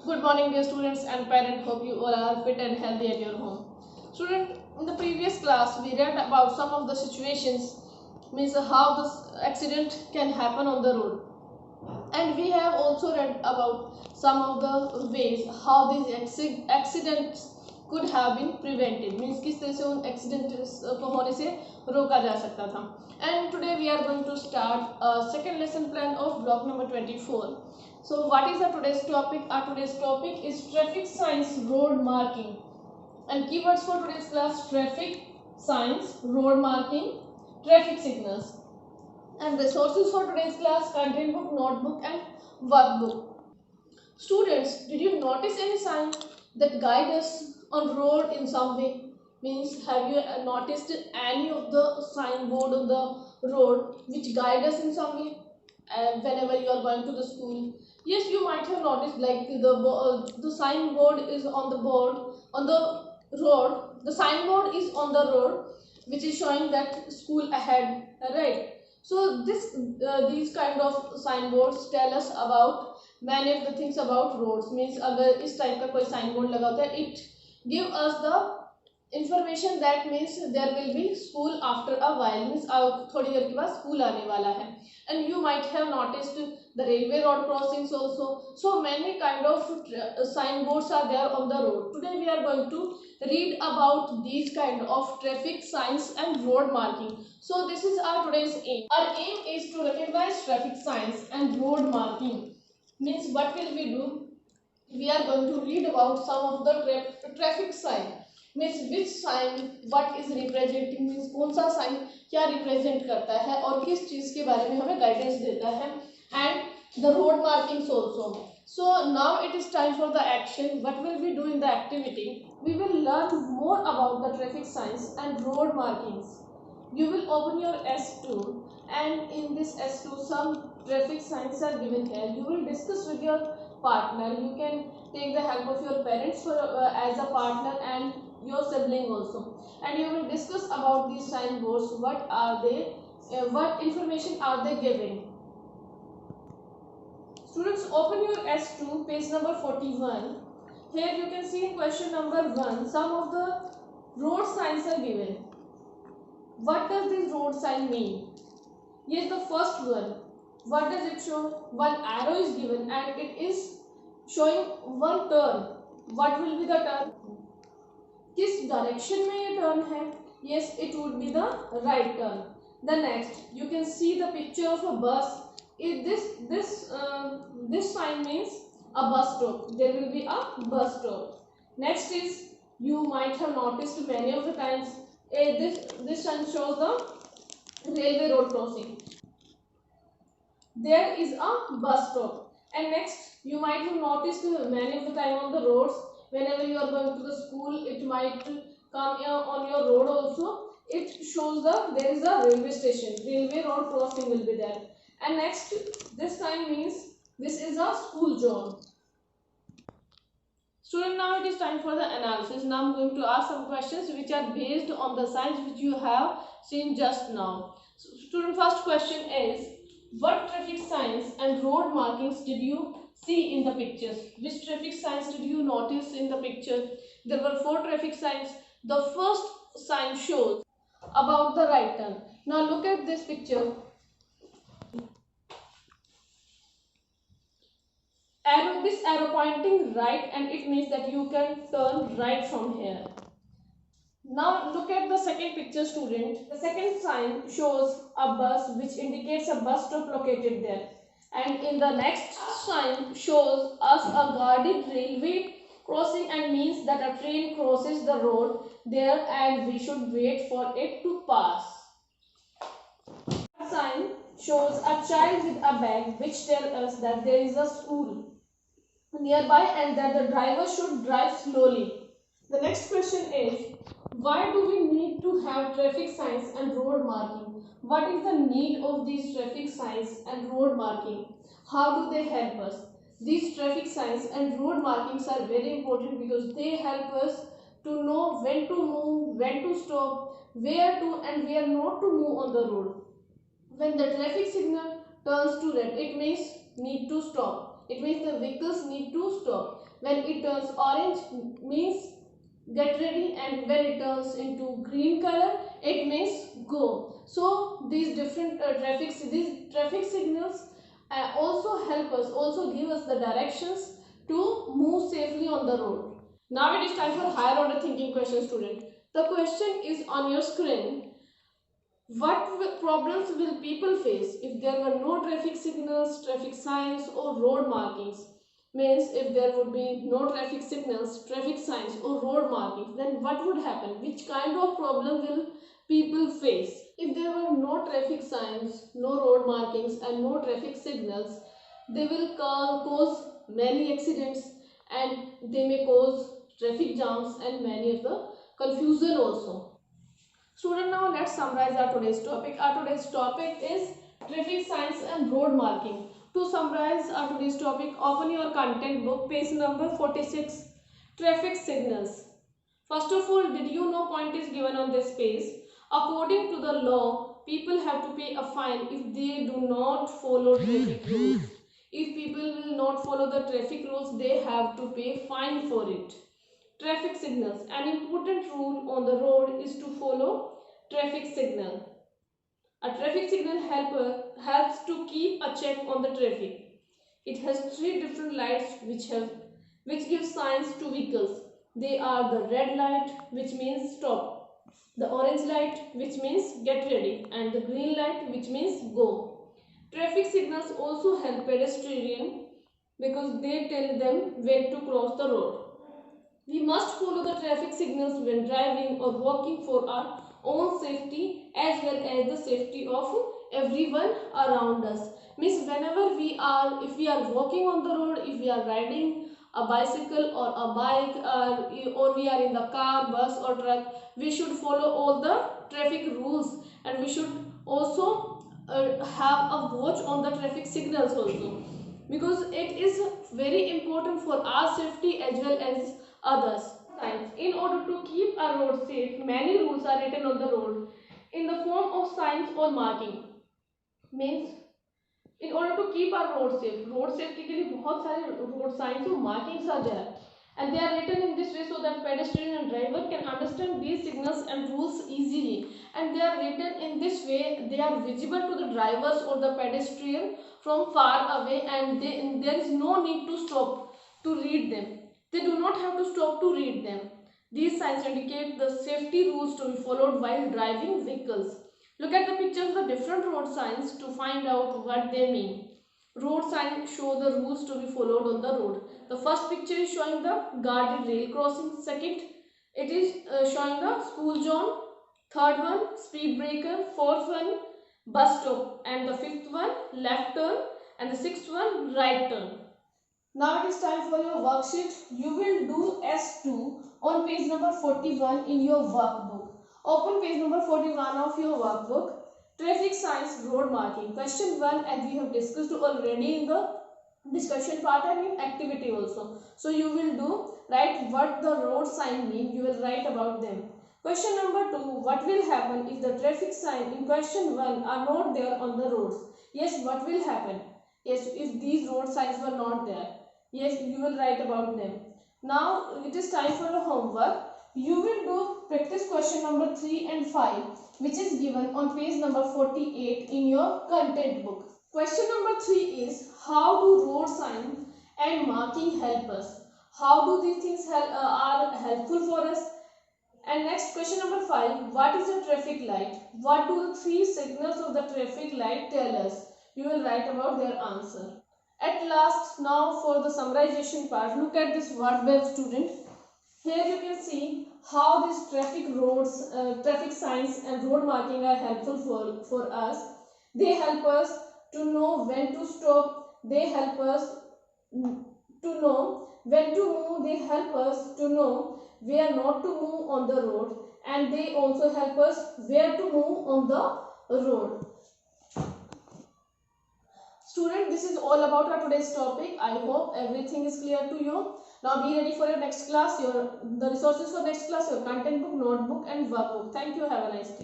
Good morning, dear students and parents. Hope you all are fit and healthy at your home. Student, in the previous class, we read about some of the situations, means how this accident can happen on the road, and we have also read about some of the ways how these accidents could have been prevented. Means किस तरह से उन accidents को होने से रोका जा सकता था. And today we are going to start a second lesson plan of block number 24. So what is our today's topic? Our today's topic is traffic signs, road marking, and keywords for today's class: traffic signs, road marking, traffic signals. And resources for today's class: content book, notebook and workbook. Students, did you notice any sign that guide us on road in some way? Means, have you noticed any of the signboard on the road which guide us in some way whenever you are going to the school? Yes, you might have noticed, like the signboard is on the board on the road. The signboard is on the road which is showing that school ahead, right? So these kind of signboards tell us about many of the things about roads. Means अगर इस type का कोई signboard लगा होता है, it give us the information that means there will be school after a while. Means थोड़ी देर के बाद school आने वाला है. And you might have noticed the railway road crossings also. So many kind of signboards are there on the road. Today we are going to read about these kind of traffic signs and road marking. So this is our today's aim. Our aim is to recognize traffic signs and road marking. Means what will we do? We are going to read about some of the traffic sign. Means which sign what is representing, means कौन सा sign क्या represent करता है और किस चीज के बारे में हमें guidance देता है, and the road markings also. So now it is time for the action. What will we do in the activity? We will learn more about the traffic signs and road markings. You will open your S2, and in this S2 some traffic signs are given here. You will discuss with your partner. You can take the help of your parents for as a partner and your sibling also, and you will discuss about these signboards. What are they? What information are they giving? Students, open your S2, page number 41. Here you can see in question number 1 some of the road signs are given. What does this road sign mean? Yes, the first one. What does it show? One arrow is given and it is showing one turn. What will be the turn? किस direction में ये turn है? Yes, it would be the right turn. The next, you can see the picture of a bus. This sign means a bus stop. There will be a bus stop. Next is, you might have noticed many of the times, this sign shows the railway road crossing. There is a bus stop. And next, you might have noticed many of the time on the roads, whenever you are going to the school, it might come here on your road also. It shows there is a railway station. Railway road crossing will be there. And next, this sign means this is a school zone. Student, now it is time for the analysis. Now I am going to ask some questions which are based on the signs which you have seen just now. So, student, first question is, what traffic signs and road markings did you see in the pictures? Which traffic signs did you notice in the picture? There were 4 traffic signs. The first sign shows about the right turn. Now look at this picture. This arrow pointing right, and it means that you can turn right from here. Now look at the second picture, student. The second sign shows a bus which indicates a bus stop located there. And in the next sign shows us a guarded railway crossing and means that a train crosses the road there and we should wait for it to pass. The sign shows a child with a bag which tells us that there is a school nearby and that the driver should drive slowly. The next question is, why do we need to have traffic signs and road marking? What is the need of these traffic signs and road marking? How do they help us? These traffic signs and road markings are very important because they help us to know when to move, when to stop, where to and where not to move on the road. When the traffic signal turns to red, it means need to stop. It means the vehicles need to stop. When it turns orange means get ready, and when it turns into green color it means go. So these different traffic signals also help us, also give us the directions to move safely on the road. Now it is time for higher order thinking question, student. The question is on your screen. What problems will people face if there were no traffic signals, traffic signs or road markings? Means if there would be no traffic signals, traffic signs or road markings, then what would happen? Which kind of problem will people face? If there were no traffic signs, no road markings and no traffic signals, they will cause many accidents and they may cause traffic jams and many of the confusion also. Student, now let's summarize our today's topic. Our today's topic is traffic signs and road marking. To summarize our today's topic, open your content book, page number 46, traffic signals. First of all, did you know point is given on this page? According to the law, people have to pay a fine if they do not follow traffic rules. If people will not follow the traffic rules, they have to pay fine for it. Traffic signals. An important rule on the road is to follow traffic signal. A traffic signal helps to keep a check on the traffic. It has three different lights which give signs to vehicles. They are the red light, which means stop, the orange light, which means get ready, and the green light, which means go. Traffic signals also help pedestrians because they tell them when to cross the road. We must follow the traffic signals when driving or walking for our own safety as well as the safety of everyone around us. Means whenever if we are walking on the road, if we are riding a bicycle or a bike or we are in the car, bus or truck, we should follow all the traffic rules, and we should also have a watch on the traffic signals also, because it is very important for our safety as well as others. In order to keep our road safe, many rules are written on the road in the form of signs or marking. Means in order to keep our road safety के लिए बहुत सारे road signs और markings are there, and they are written in this way so that pedestrian and driver can understand these signals and rules easily. And they are written in this way, they are visible to the drivers or the pedestrian from far away, and there is no need to stop to read them. They do not have to stop to read them. These signs indicate the safety rules to be followed while driving vehicles. Look at the pictures of the different road signs to find out what they mean. Road signs show the rules to be followed on the road. The first picture is showing the guarded rail crossing. Second, it is showing the school zone. Third one, speed breaker. Fourth one, bus stop. And the fifth one, left turn. And the sixth one, right turn. Now it is time for your worksheet. You will do S2 on page number 41 in your workbook. Open page number 41 of your workbook. Traffic signs, road marking. Question 1, as we have discussed already in the discussion part and in activity also. So you will write what the road sign mean. You will write about them. Question number 2, what will happen if the traffic sign in question 1 are not there on the roads? Yes, what will happen? Yes, if these road signs were not there. Yes, you will write about them. Now it is time for your homework. You will do practice question number 3 and 5, which is given on page number 48 in your content book. Question number 3 is, how do road signs and marking help us? How do these things are helpful for us? And next, question number 5, what is a traffic light? What do the 3 signals of the traffic light tell us? You will write about their answer. At last, now for the summarization part, look at this word web, student. Here you can see how these traffic signs and road marking are helpful for us. They help us to know when to stop. They help us to know when to move. They help us to know where not to move on the road. And they also help us where to move on the road. Student, this is all about our today's topic. I hope everything is clear to you. Now be ready for your next class, the resources for next class, your content book, notebook and workbook. Thank you. Have a nice day.